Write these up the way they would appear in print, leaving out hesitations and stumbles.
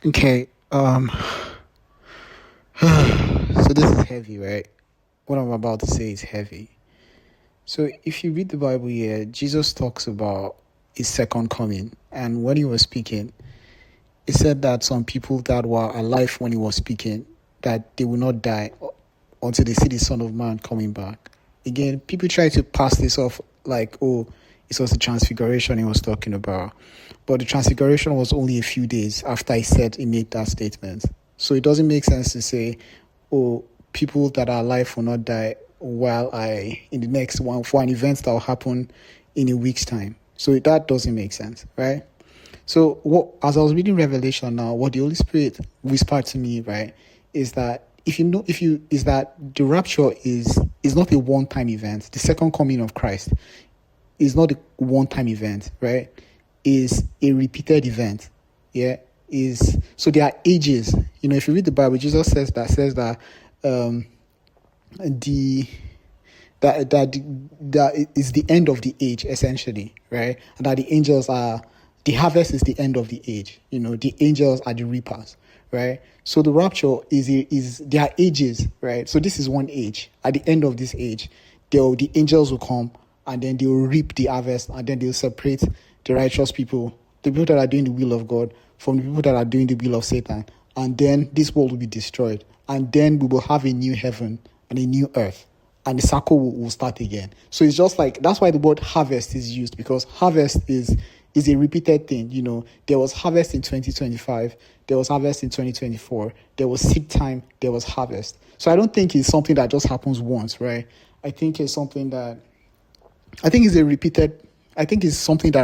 Okay, so this is heavy, right? What I'm about to say is heavy. So if you read the Bible here, Jesus talks about his second coming. And when he was speaking, he said that some people that were alive when he was speaking, that they will not die until they see the Son of Man coming back. Again, people try to pass this off like, oh, it was the transfiguration he was talking about. But the transfiguration was only a few days after he made that statement. So it doesn't make sense to say, oh, people that are alive will not die in the next one, for an event that will happen in a week's time. So that doesn't make sense, right? So as I was reading Revelation now, what the Holy Spirit whispered to me, right, is that the rapture is not a one-time event. The second coming of Christ is not a one-time event, right? Is a repeated event. Yeah. So there are ages. If you read the Bible, Jesus says that that is the end of the age, essentially, right? And that the harvest is the end of the age. The angels are the reapers, right? So the rapture is there are ages, right? So this is one age. At the end of this age, the angels will come and then they will reap the harvest, and then they'll separate the righteous people, the people that are doing the will of God, from the people that are doing the will of Satan. And then this world will be destroyed. And then we will have a new heaven and a new earth. And the cycle will start again. So it's just like, that's why the word harvest is used, because harvest is a repeated thing. There was harvest in 2025. There was harvest in 2024. There was seed time. There was harvest. So I don't think it's something that just happens once, right? I think it's something that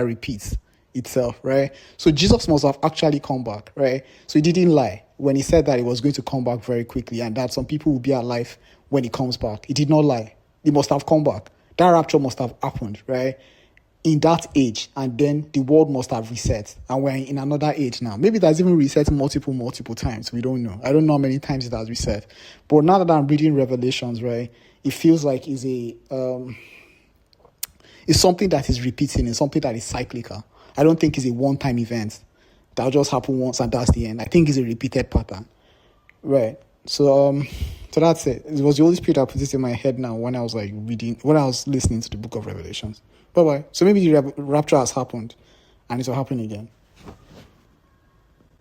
repeats itself, right? So Jesus must have actually come back, right? So he didn't lie when he said that he was going to come back very quickly and that some people will be alive when he comes back. He did not lie. He must have come back. That rapture must have happened, right? In that age, and then the world must have reset, and we're in another age now. Maybe that's even reset multiple times. We don't know. I don't know how many times it has reset. But now that I'm reading Revelations, right, it feels like it's something that is repeating. It's something that is cyclical. I don't think it's a one-time event that'll just happen once and that's the end. I think it's a repeated pattern, right? So that's it. It was the Holy Spirit that put this in my head now when I was listening to the book of Revelations. Bye-bye. So maybe the rapture has happened and it will happen again.